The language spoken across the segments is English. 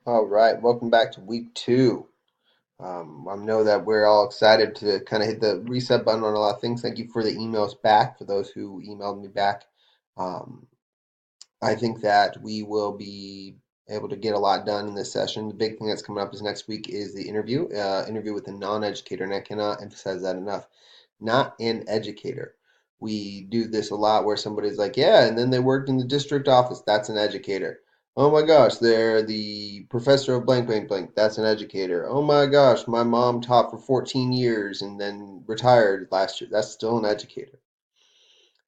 All right, welcome back to week two. I know that we're all excited to kind of hit the reset button on a lot of things. Thank you for the emails back, for those who emailed me back. Um, I think that we will be able to get a lot done in this session. The big thing that's coming up is next week is the interview with a non-educator, and I cannot emphasize that enough. Not an educator. We do this a lot where somebody's like, yeah, and then they worked in the district office. That's an educator. Oh my gosh, they're the professor of blank, blank, blank. That's an educator. Oh my gosh, my mom taught for 14 years and then retired last year. That's still an educator.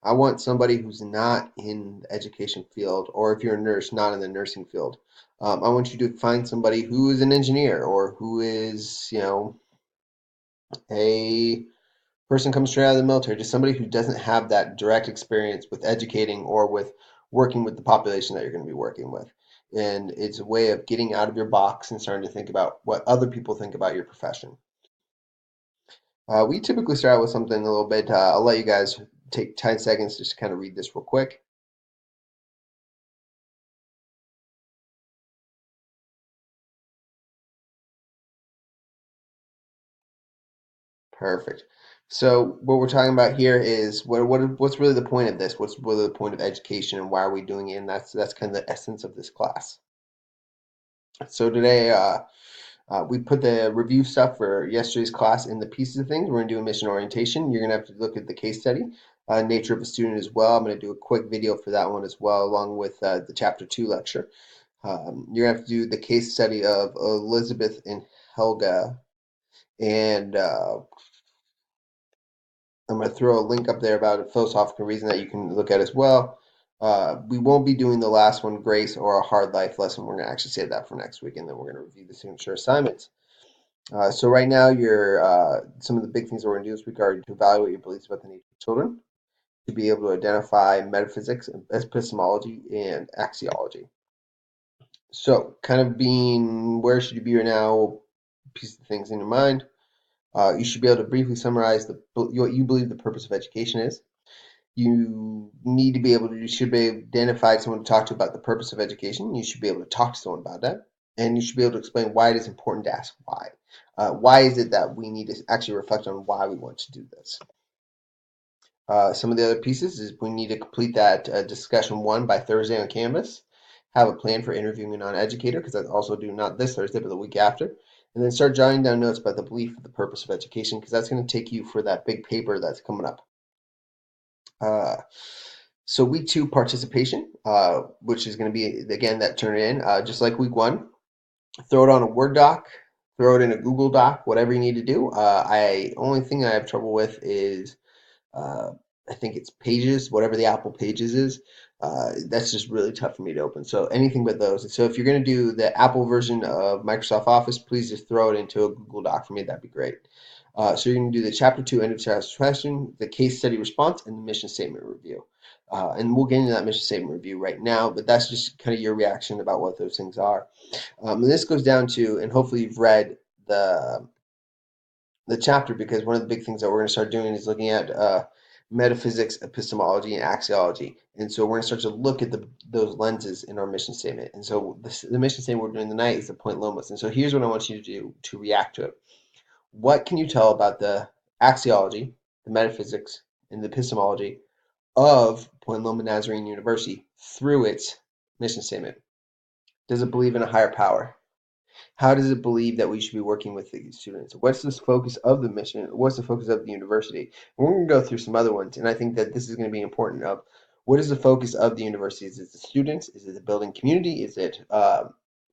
I want somebody who's not in the education field, or if you're a nurse, not in the nursing field. I want you to find somebody who is an engineer or who is, a person comes straight out of the military, just somebody who doesn't have that direct experience with educating or with working with the population that you're going to be working with. And it's a way of getting out of your box and starting to think about what other people think about your profession. We typically start out with something a little bit. I'll let you guys take 10 seconds just to kind of read this real quick. Perfect. So what we're talking about here is what's really the point of this? What's really the point of education and why are we doing it? And that's kind of the essence of this class. So today, we put the review stuff for yesterday's class in the pieces of things. We're going to do a mission orientation. You're going to have to look at the case study, nature of a student as well. I'm going to do a quick video for that one as well, along with the chapter two lecture. You're going to have to do the case study of Elizabeth and Helga, and I'm going to throw a link up there about a philosophical reason that you can look at as well. We won't be doing the last one, Grace, or a hard life lesson. We're going to actually save that for next week, and then we're going to review the signature assignments. So right now, your some of the big things that we're going to do this week are to evaluate your beliefs about the nature of children, to be able to identify metaphysics, epistemology, and axiology. So, kind of being where should you be right now, piece of things in your mind. You should be able to briefly summarize what you believe the purpose of education is. You need to be able to, you should be identified someone to talk to about the purpose of education. You should be able to talk to someone about that. And you should be able to explain why it is important to ask why. Why is it that we need to actually reflect on why we want to do this? Some of the other pieces is we need to complete that discussion one by Thursday on Canvas. Have a plan for interviewing a non-educator because that's also due not this Thursday but the week after. And then start jotting down notes about the belief of the purpose of education because that's going to take you for that big paper that's coming up. Uh, so week two participation, which is going to be again that turn it in just like week one. Throw it on a Word doc, throw it in a Google Doc, whatever you need to do. I only thing I have trouble with is uh, I think it's Pages, whatever the Apple Pages is. That's just really tough for me to open. So anything but those. And so if you're going to do the Apple version of Microsoft Office, please just throw it into a Google Doc for me. That'd be great. So you're going to do the chapter two end of chapter question, the case study response, and the mission statement review. And we'll get into that mission statement review right now, but that's just kind of your reaction about what those things are. And this goes down to, and hopefully you've read the the chapter because one of the big things that we're going to start doing is looking at metaphysics, epistemology, and axiology. And so we're going to start to look at those lenses in our mission statement. And so the mission statement we're doing tonight is the point lomos. And so here's what I want you to do to react to it. What can you tell about the axiology, the metaphysics, and the epistemology of Point Loma Nazarene University through its mission statement? Does it believe in a higher power? How does it believe that we should be working with these students? What's the focus of the mission? What's the focus of the university? And we're going to go through some other ones, and I think that this is going to be important. Of what is the focus of the university? Is it the students? Is it the building community? Is it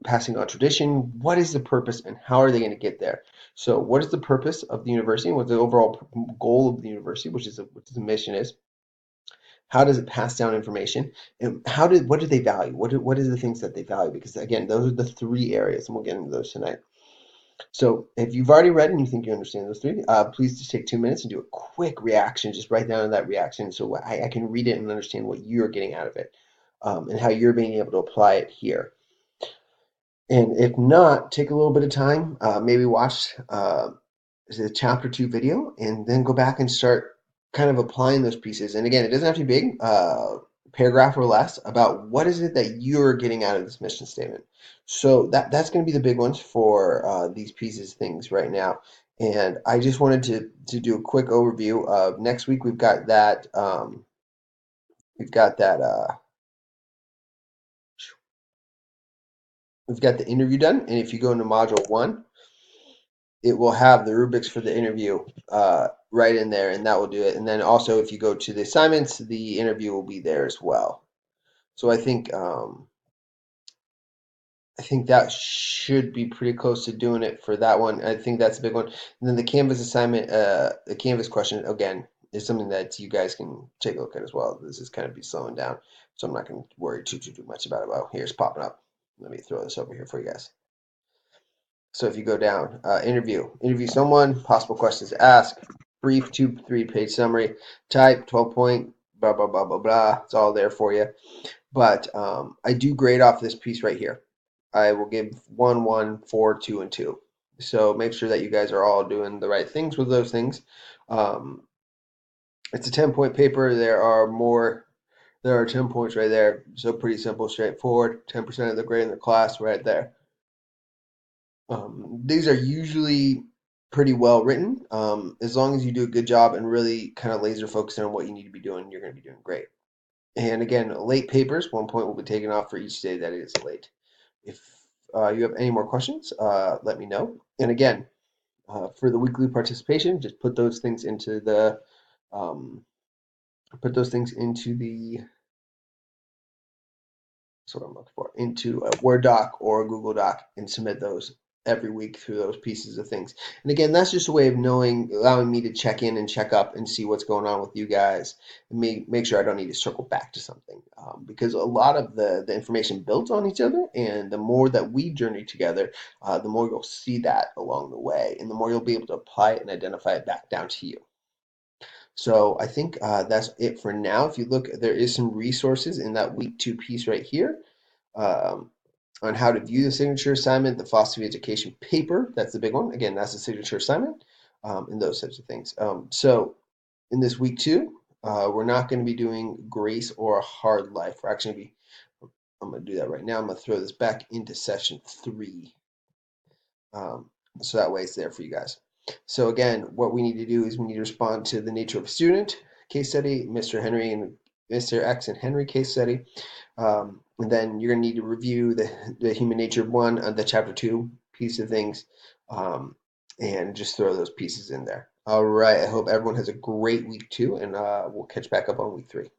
passing on tradition? What is the purpose, and how are they going to get there? So, what is the purpose of the university? And what the overall goal of the university, which is the mission, is? How does it pass down information? And what do they value? What are the things that they value? Because again, those are the three areas, and we'll get into those tonight. So if you've already read and you think you understand those three, please just take 2 minutes and do a quick reaction. Just write down that reaction so I can read it and understand what you're getting out of it, and how you're being able to apply it here. And if not, take a little bit of time, maybe watch the chapter two video, and then go back and start kind of applying those pieces. And again, it doesn't have to be big. paragraph or less about what is it that you're getting out of this mission statement. So that's going to be the big ones for these pieces things right now. And I just wanted to do a quick overview of next week. We've got that we've got the interview done. And if you go into module 1, it will have the rubrics for the interview right in there, and that will do it. And then also, if you go to the assignments, the interview will be there as well. So I think that should be pretty close to doing it for that one. I think that's a big one. And then the Canvas assignment, the Canvas question, again, is something that you guys can take a look at as well. This is kind of be slowing down, so I'm not going to worry too much about it. Well, here's popping up. Let me throw this over here for you guys. So if you go down, interview someone, possible questions to ask, brief 2 to 3 page summary, type 12 point, blah, blah, blah, blah, blah. It's all there for you. But I do grade off this piece right here. I will give 1, 1, 4, 2, and 2. So make sure that you guys are all doing the right things with those things. Um, it's a 10-point paper. There are 10 points right there. So pretty simple, straightforward. 10% of the grade in the class right there. These are usually pretty well written. As long as you do a good job and really kind of laser focus on what you need to be doing, you're going to be doing great. And again, late papers, 1 point will be taken off for each day that it is late. If you have any more questions, let me know. And again, for the weekly participation, just put those things into the um, that's what I'm looking for, into a Word doc or a Google Doc and submit those every week through those pieces of things. And again, that's just a way of allowing me to check in and check up and see what's going on with you guys and make sure I don't need to circle back to something. Because a lot of the information builds on each other, and the more that we journey together, the more you'll see that along the way, and the more you'll be able to apply it and identify it back down to you. So I think that's it for now. If you look, there is some resources in that week 2 piece right here um, on how to view the signature assignment, the philosophy of education paper. That's the big one. Again, that's the signature assignment and those types of things. So in this week 2, we're not going to be doing grace or a hard life. I'm going to do that right now. I'm going to throw this back into session 3. So that way it's there for you guys. So again, what we need to do is we need to respond to the nature of a student case study, Mr. Henry and Mr. X and Henry case study. And then you're going to need to review the human nature 1 on the chapter 2 piece of things and just throw those pieces in there. All right. I hope everyone has a great week 2, and we'll catch back up on week 3.